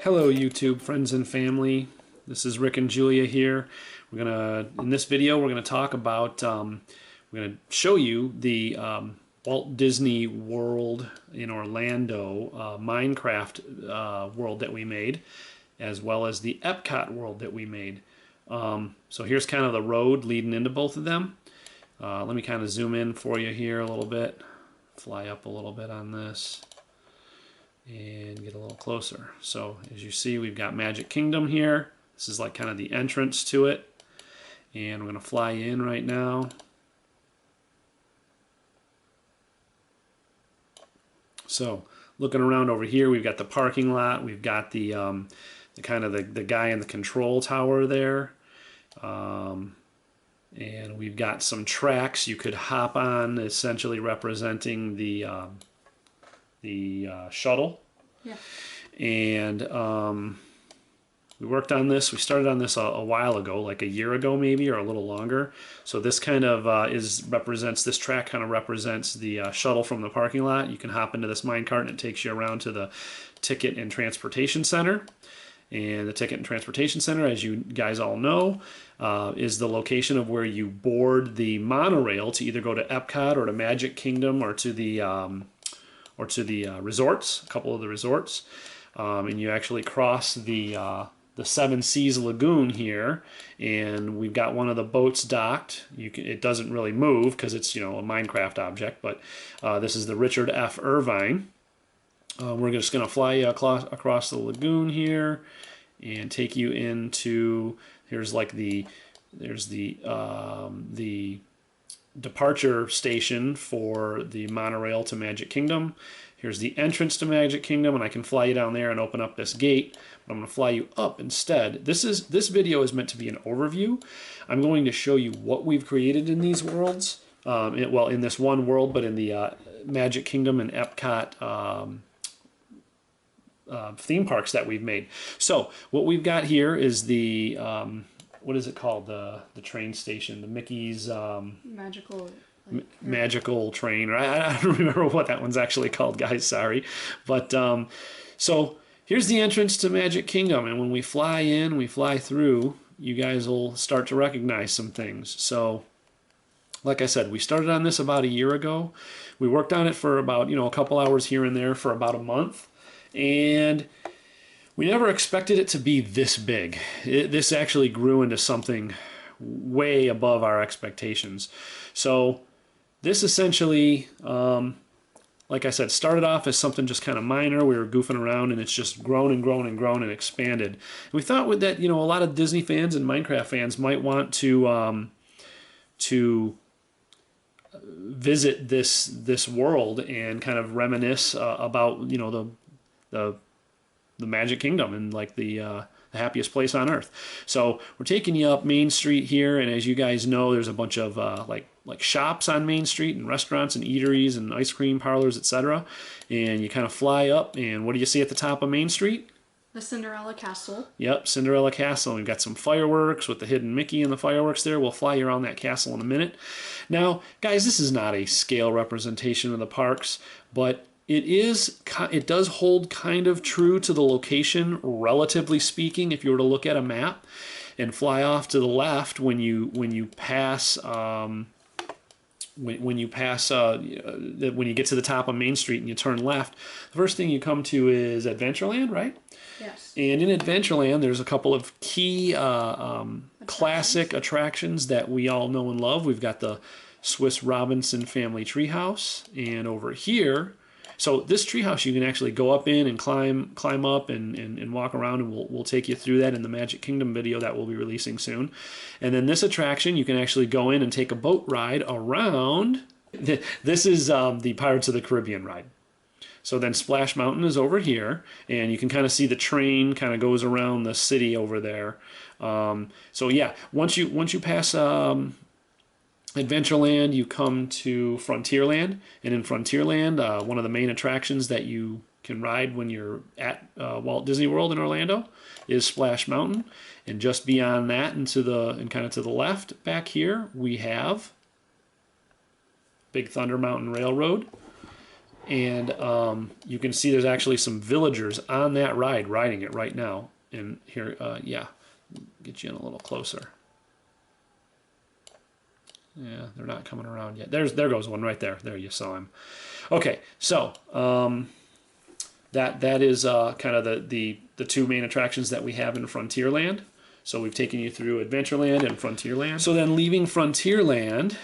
Hello YouTube friends and family. This is Rick and Julia here. In this video we're gonna talk about we're gonna show you the Walt Disney World in Orlando Minecraft world that we made, as well as the Epcot world that we made. So here's kind of the road leading into both of them. Let me kind of zoom in for you here a little bit, fly up a little bit on this and get a little closer. So as you see, we've got Magic Kingdom here. This is like kind of the entrance to it, and we're going to fly in right now. So looking around over here, we've got the parking lot, we've got the kind of the guy in the control tower there, and we've got some tracks you could hop on, essentially representing the shuttle. Yeah. And we worked on this. We started on this a while ago, like a year ago maybe, or a little longer. So this kind of represents, this track kind of represents the shuttle from the parking lot. You can hop into this minecart and it takes you around to the Ticket and Transportation Center. And the Ticket and Transportation Center, as you guys all know, is the location of where you board the monorail to either go to Epcot or to Magic Kingdom or to the resorts, a couple of the resorts, and you actually cross the Seven Seas Lagoon here, and we've got one of the boats docked. It doesn't really move because it's, you know, a Minecraft object, but this is the Richard F. Irvine. We're just going to fly you across the lagoon here and take you into, there's the departure station for the monorail to Magic Kingdom. Here's the entrance to Magic Kingdom, and I can fly you down there and open up this gate, but I'm going to fly you up instead. This video is meant to be an overview. I'm going to show you what we've created in these worlds, well, in this one world, but in the Magic Kingdom and Epcot theme parks that we've made. So what we've got here is the what is it called? The train station, the Mickey's magical train. I don't remember what that one's actually called, guys. Sorry, but so here's the entrance to Magic Kingdom, and when we fly in, we fly through, you guys will start to recognize some things. So, like I said, we started on this about a year ago. We worked on it for about, a couple hours here and there for about a month, and we never expected it to be this big. This actually grew into something way above our expectations. So this essentially, like I said, started off as something just kind of minor. We were goofing around, and it's just grown and grown and grown and expanded. And we thought with that, a lot of Disney fans and Minecraft fans might want to visit this world and kind of reminisce about the Magic Kingdom and like the happiest place on earth. So we're taking you up Main Street here, and as you guys know, there's a bunch of like shops on Main Street and restaurants and eateries and ice cream parlors, etc. And you kind of fly up, and what do you see at the top of Main Street? The Cinderella Castle. Yep, Cinderella Castle. We've got some fireworks with the hidden Mickey and the fireworks there. We'll fly you around that castle in a minute. Now, guys, this is not a scale representation of the parks, but it does hold kind of true to the location, relatively speaking. If you were to look at a map and fly off to the left when you pass when you get to the top of Main Street and you turn left, the first thing you come to is Adventureland, right? Yes. And in Adventureland, there's a couple of key classic attractions that we all know and love. We've got the Swiss Robinson Family Treehouse, and over here, so this treehouse you can actually go up in and climb up and walk around, and we'll take you through that in the Magic Kingdom video that we'll be releasing soon. And then this attraction, you can actually go in and take a boat ride around. This is the Pirates of the Caribbean ride. So then Splash Mountain is over here, and you can kind of see the train kind of goes around the city over there. So yeah, once you pass Adventureland, you come to Frontierland, and in Frontierland, one of the main attractions that you can ride when you're at Walt Disney World in Orlando is Splash Mountain, and just beyond that and kind of to the left back here, we have Big Thunder Mountain Railroad. And you can see there's actually some villagers on that ride riding it right now. And here, yeah, get you in a little closer. Yeah, they're not coming around yet. There goes one right there. There, you saw him. Okay, so that is kind of the two main attractions that we have in Frontierland. So we've taken you through Adventureland and Frontierland. So then leaving Frontierland,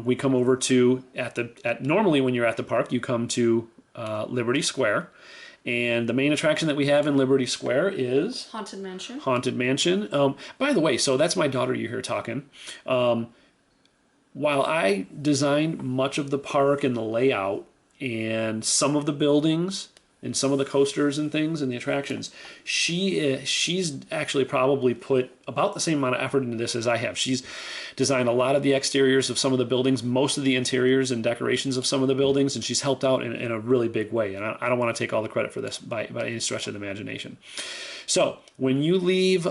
we come over to normally when you're at the park, you come to Liberty Square. And the main attraction that we have in Liberty Square is Haunted Mansion. Haunted Mansion. By the way, so that's my daughter you hear talking. While I designed much of the park and the layout and some of the buildings and some of the coasters and things and the attractions, she's actually probably put about the same amount of effort into this as I have. She's designed a lot of the exteriors of some of the buildings, most of the interiors and decorations of some of the buildings, and she's helped out in a really big way. And I don't want to take all the credit for this by any stretch of the imagination. So when you leave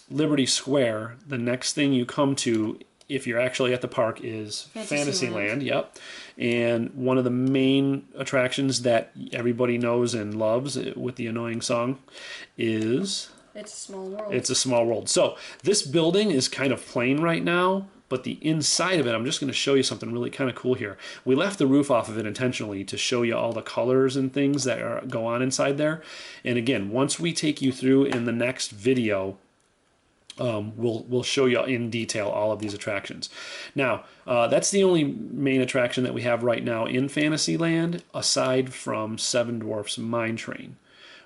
Liberty Square, the next thing you come to, if you're actually at the park, is Fantasyland. Yep. And one of the main attractions that everybody knows and loves with the annoying song is... It's a Small World. It's a Small World. So this building is kind of plain right now, but the inside of it, I'm just going to show you something really kind of cool here. We left the roof off of it intentionally to show you all the colors and things that go on inside there. And again, once we take you through in the next video, we'll show you in detail all of these attractions. Now, that's the only main attraction that we have right now in Fantasyland, aside from Seven Dwarfs Mine Train,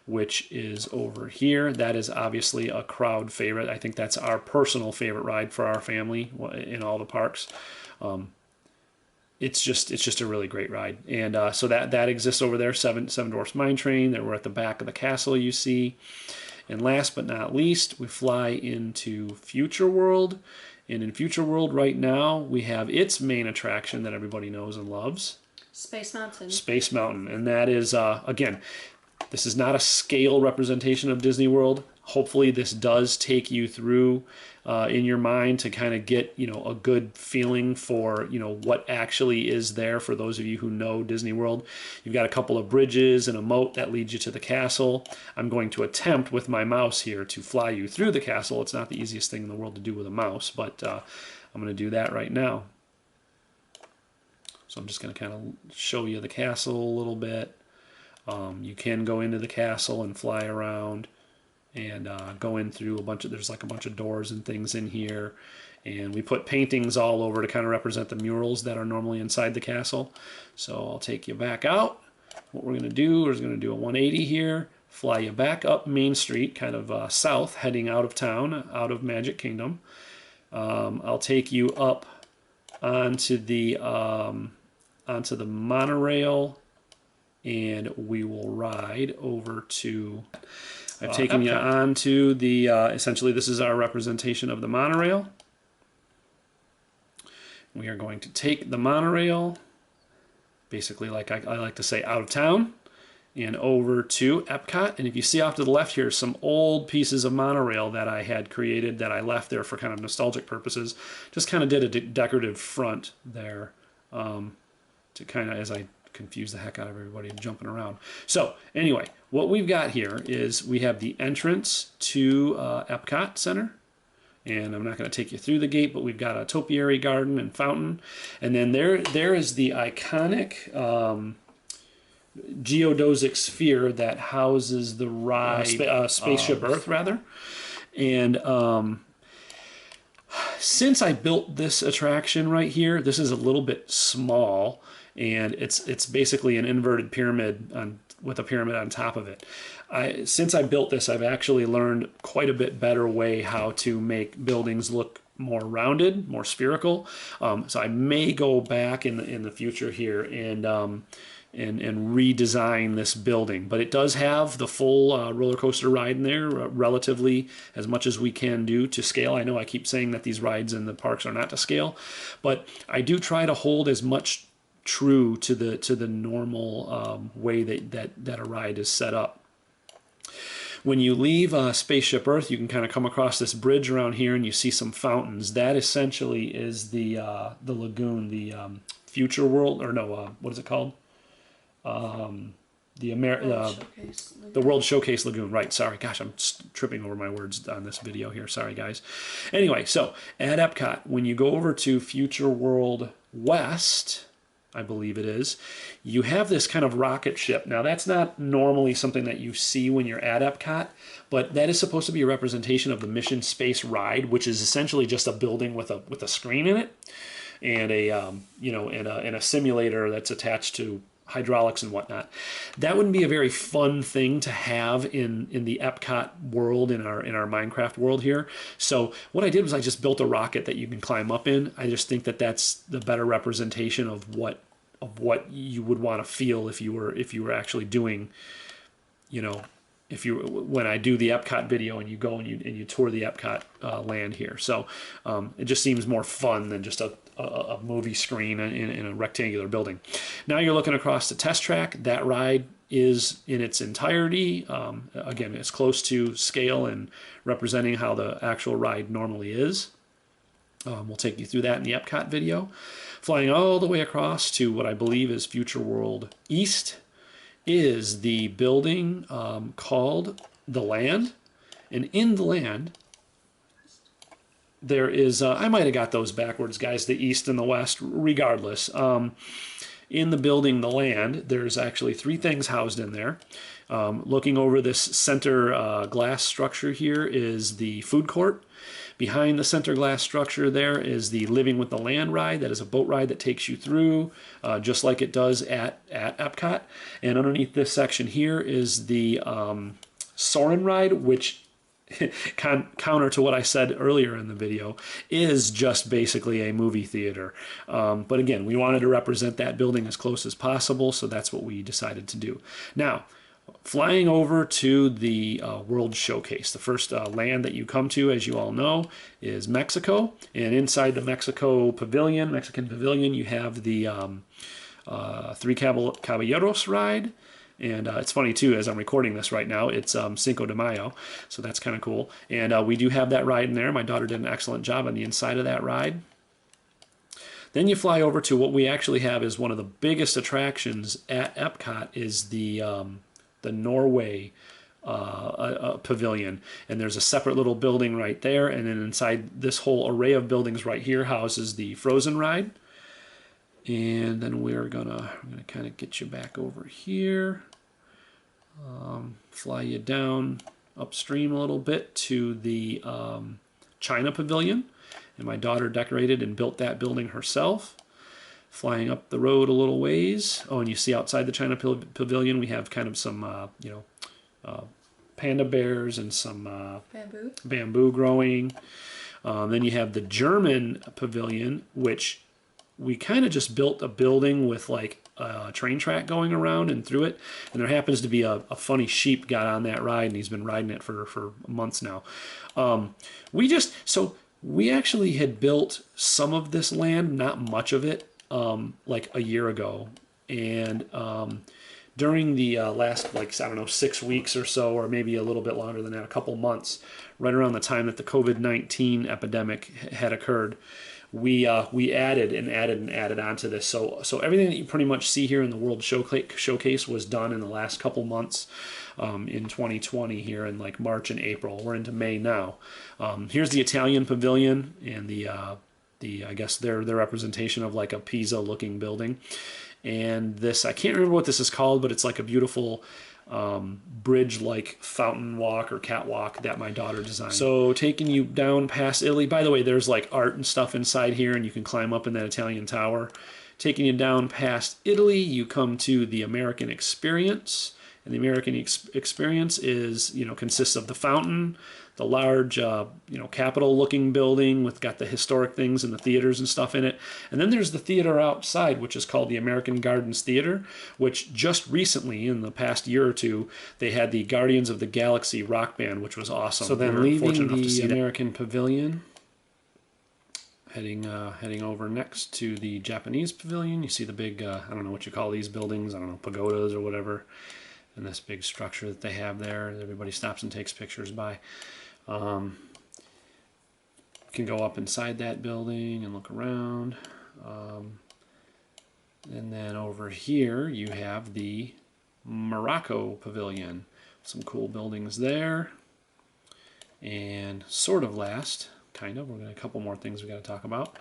which is over here. That is obviously a crowd favorite. I think that's our personal favorite ride for our family in all the parks. It's just a really great ride. And so that exists over there, Seven Dwarfs Mine Train. We're at the back of the castle, you see. And last but not least, we fly into Future World. And in Future World right now, we have its main attraction that everybody knows and loves. Space Mountain. Space Mountain. And that is, again, this is not a scale representation of Disney World. Hopefully this does take you through in your mind to kind of get, a good feeling for, what actually is there for those of you who know Disney World. You've got a couple of bridges and a moat that leads you to the castle. I'm going to attempt with my mouse here to fly you through the castle. It's not the easiest thing in the world to do with a mouse, but I'm going to do that right now. So I'm just going to kind of show you the castle a little bit. You can go into the castle and fly around and go in through there's like a bunch of doors and things in here. And we put paintings all over to kind of represent the murals that are normally inside the castle. So I'll take you back out. What we're going to do is going to do a 180 here, fly you back up Main Street, kind of south, heading out of town, out of Magic Kingdom. I'll take you up onto the monorail, and we will ride over to... I've taken you on to the, essentially this is our representation of the monorail. We are going to take the monorail, basically like I like to say, out of town, and over to Epcot. And if you see off to the left here, some old pieces of monorail that I had created that I left there for kind of nostalgic purposes. Just kind of did a decorative front there to kind of, as I confuse the heck out of everybody jumping around. So anyway, what we've got here is we have the entrance to Epcot Center. And I'm not going to take you through the gate, but we've got a topiary garden and fountain. And then there is the iconic geodesic sphere that houses the ride, Spaceship Earth, rather. And since I built this attraction right here, this is a little bit small. And it's basically an inverted pyramid with a pyramid on top of it. Since I built this, I've actually learned quite a bit better way how to make buildings look more rounded, more spherical. So I may go back in the future here and redesign this building. But it does have the full roller coaster ride in there, relatively as much as we can do to scale. I know I keep saying that these rides in the parks are not to scale, but I do try to hold as much true to the normal way that a ride is set up. When you leave Spaceship Earth, you can kind of come across this bridge around here, and you see some fountains. That essentially is the lagoon, the Future World, or no, what is it called? the World Showcase. the World Showcase Lagoon. Right. Sorry. Gosh, I'm tripping over my words on this video here. Sorry, guys. Anyway, so at Epcot, when you go over to Future World West, I believe it is, you have this kind of rocket ship. Now, that's not normally something that you see when you're at Epcot, but that is supposed to be a representation of the Mission Space Ride, which is essentially just a building with a screen in it and and a simulator that's attached to hydraulics and whatnot. That wouldn't be a very fun thing to have in the Epcot world, in our Minecraft world here. So what I did was I just built a rocket that you can climb up in. I just think that that's the better representation of what you would want to feel if you were actually doing, you know, if you when I do the Epcot video and you go and you tour the Epcot land here. So it just seems more fun than just a movie screen in a rectangular building. Now you're looking across the test track. That ride is in its entirety. Again, it's close to scale and representing how the actual ride normally is. We'll take you through that in the Epcot video. Flying all the way across to what I believe is Future World East is the building called the Land. And in the Land, there is, I might have got those backwards, guys, the East and the West, regardless. In the building, the Land, there's actually 3 things housed in there. Looking over this center glass structure here is the food court. Behind the center glass structure there is the Living with the Land ride. That is a boat ride that takes you through, just like it does at Epcot. And underneath this section here is the Soarin' ride, which, counter to what I said earlier in the video, is just basically a movie theater. But again, we wanted to represent that building as close as possible, so that's what we decided to do. Now, flying over to the World Showcase. The first land that you come to, as you all know, is Mexico. And inside the Mexican Pavilion, you have the Three Caballeros ride. And it's funny, too, as I'm recording this right now, it's Cinco de Mayo, so that's kind of cool. And we do have that ride in there. My daughter did an excellent job on the inside of that ride. Then you fly over to what we actually have is one of the biggest attractions at Epcot is the Norway Pavilion. And there's a separate little building right there. And then inside this whole array of buildings right here houses the Frozen ride. And then I'm gonna kind of get you back over here. Fly you down upstream a little bit to the China Pavilion. And my daughter decorated and built that building herself. Flying up the road a little ways. Oh, and you see outside the China Pavilion, we have kind of some, panda bears and some bamboo growing. Then you have the German Pavilion, which we kind of just built a building with like a train track going around and through it. And there happens to be a funny sheep got on that ride, and he's been riding it for months now. We actually had built some of this land, not much of it, like a year ago. And during the last, 6 weeks or so, or maybe a little bit longer than that, a couple months, right around the time that the COVID-19 epidemic had occurred, we added onto this. So everything that you pretty much see here in the World Showcase was done in the last couple months in 2020 here in like March and April. We're into May now. Here's the Italian Pavilion and the I guess their representation of like a Pisa looking building. And this, I can't remember what this is called, but it's like a beautiful bridge-like fountain walk or catwalk that my daughter designed. So taking you down past Italy. By the way, there's like art and stuff inside here, and you can climb up in that Italian tower. Taking you down past Italy, you come to the American Experience. And the American Experience is, consists of the fountain, the large, Capitol-looking building with got the historic things and the theaters and stuff in it. And then there's the theater outside, which is called the American Gardens Theater, which just recently, in the past year or two, they had the Guardians of the Galaxy rock band, which was awesome. So then leaving the American Pavilion, heading over next to the Japanese Pavilion. You see the big, I don't know what you call these buildings, I don't know, pagodas or whatever. And this big structure that they have there, everybody stops and takes pictures by. You can go up inside that building and look around. And then over here you have the Morocco Pavilion. Some cool buildings there. And sort of last, kind of, we're going to a couple more things we got to talk about.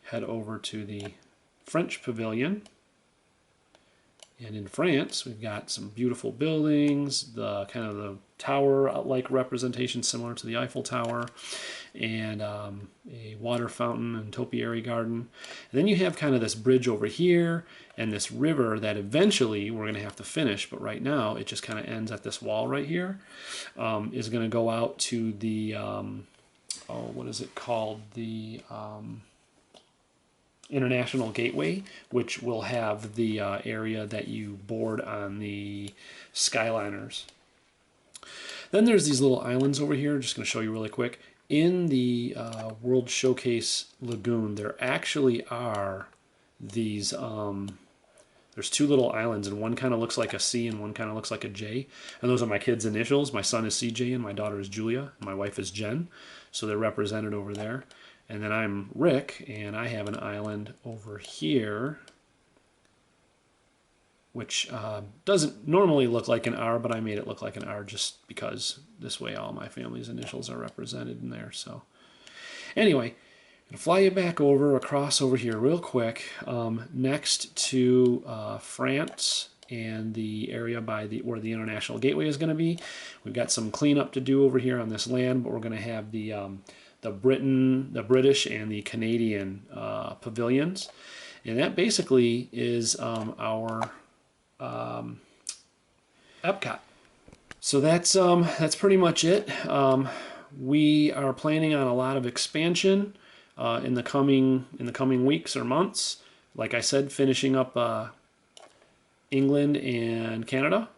Head over to the French Pavilion. And in France, we've got some beautiful buildings, the kind of the tower-like representation similar to the Eiffel Tower, and a water fountain and topiary garden. And then you have kind of this bridge over here and this river that eventually we're going to have to finish, but right now it just kind of ends at this wall right here. Is going to go out to the, what is it called? The International Gateway, which will have the area that you board on the Skyliners. Then there's these little islands over here. Just going to show you really quick. In the World Showcase Lagoon, there actually are these, there's two little islands, and one kind of looks like a C and one kind of looks like a J. And those are my kids' initials. My son is CJ and my daughter is Julia. And my wife is Jen. So they're represented over there. And then I'm Rick, and I have an island over here, which doesn't normally look like an R, but I made it look like an R just because this way all my family's initials are represented in there. So anyway, I'm going to fly you back across over here real quick, next to France and the area by where the International Gateway is going to be. We've got some cleanup to do over here on this land, but we're going to have the British and the Canadian pavilions, and that basically is our Epcot. So that's pretty much it. We are planning on a lot of expansion in the coming weeks or months. Like I said, finishing up England and Canada.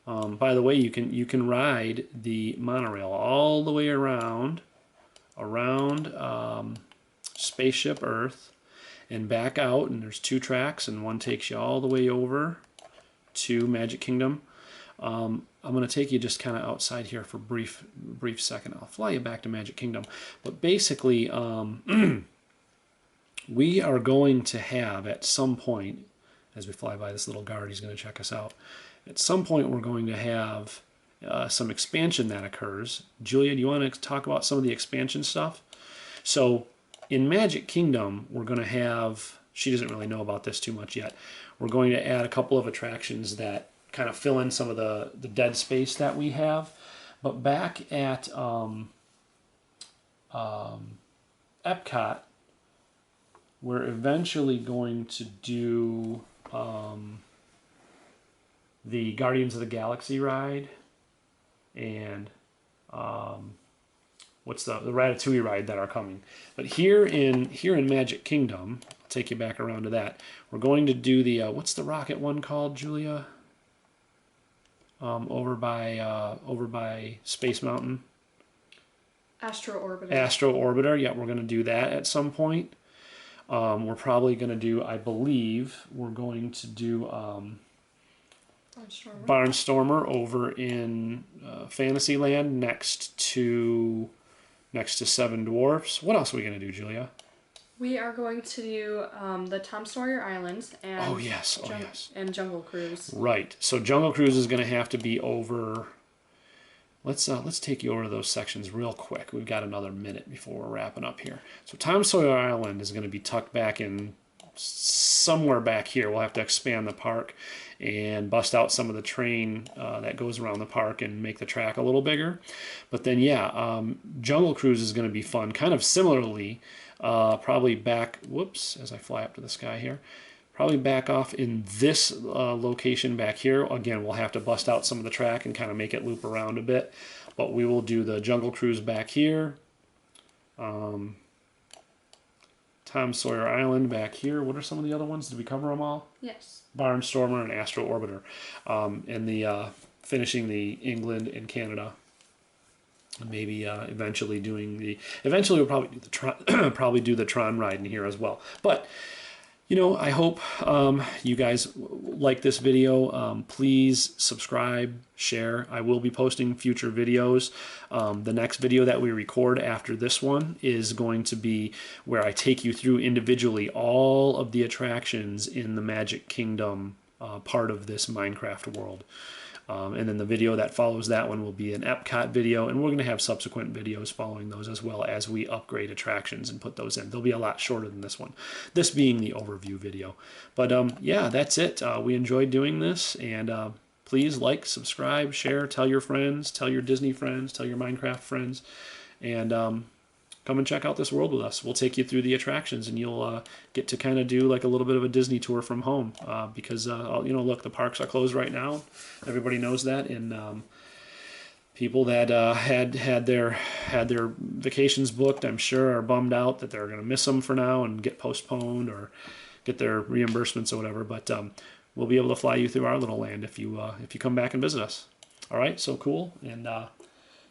By the way, you can ride the monorail all the way around Spaceship Earth and back out, and there's 2 tracks, and one takes you all the way over to Magic Kingdom. I'm going to take you just kind of outside here for a brief second. I'll fly you back to Magic Kingdom. But basically, we are going to have at some point, as we fly by this little guard, he's going to check us out. At some point, we're going to have some expansion that occurs. Julia, do you want to talk about some of the expansion stuff? So in Magic Kingdom, we're going to have, she doesn't really know about this too much yet, we're going to add a couple of attractions that kind of fill in some of the dead space that we have. But back at Epcot, we're eventually going to do the Guardians of the Galaxy ride, and what's the Ratatouille ride that are coming. But here in Magic Kingdom, I'll take you back around to that. We're going to do the what's the rocket one called, Julia? Over by Space Mountain. Astro Orbiter. Astro Orbiter. Yeah, we're going to do that at some point. We're probably going to do, I believe, we're going to do Barnstormer over in Fantasyland next to Seven Dwarfs. What else are we going to do, Julia? We are going to do the Tom Sawyer Islands and yes, and Jungle Cruise. Right. So Jungle Cruise is going to have to be over. Let's take you over those sections real quick. We've got another minute before we're wrapping up here. So Tom Sawyer Island is going to be tucked back in somewhere back here. We'll have to expand the park and bust out some of the terrain that goes around the park and make the track a little bigger. But then, yeah, Jungle Cruise is going to be fun. Kind of similarly, probably back, whoops, as I fly up to the sky here, probably back off in this location back here. Again, we'll have to bust out some of the track and kind of make it loop around a bit. But we will do the Jungle Cruise back here. Tom Sawyer Island back here. What are some of the other ones? Did we cover them all? Yes. Barnstormer and Astro Orbiter. And the finishing the England and Canada. Maybe eventually doing the. Eventually we'll probably do the Tron, probably do the Tron ride in here as well. But I hope you guys like this video. Please subscribe, share. I will be posting future videos. The next video that we record after this one is going to be where I take you through individually all of the attractions in the Magic Kingdom part of this Minecraft world. And then the video that follows that one will be an Epcot video, and we're going to have subsequent videos following those as well as we upgrade attractions and put those in. They'll be a lot shorter than this one, this being the overview video. But yeah, that's it. We enjoyed doing this, and please like, subscribe, share, tell your friends, tell your Disney friends, tell your Minecraft friends, and come and check out this world with us. We'll take you through the attractions, and you'll get to kind of do like a little bit of a Disney tour from home because look, the parks are closed right now. Everybody knows that, and people that had their vacations booked, I'm sure, are bummed out that they're going to miss them for now and get postponed or get their reimbursements or whatever. But we'll be able to fly you through our little land if you come back and visit us. All right, so cool, and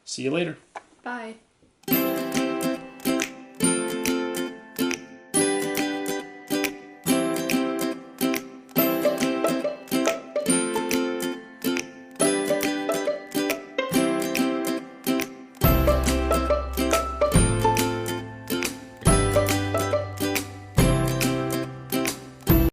see you later. Bye.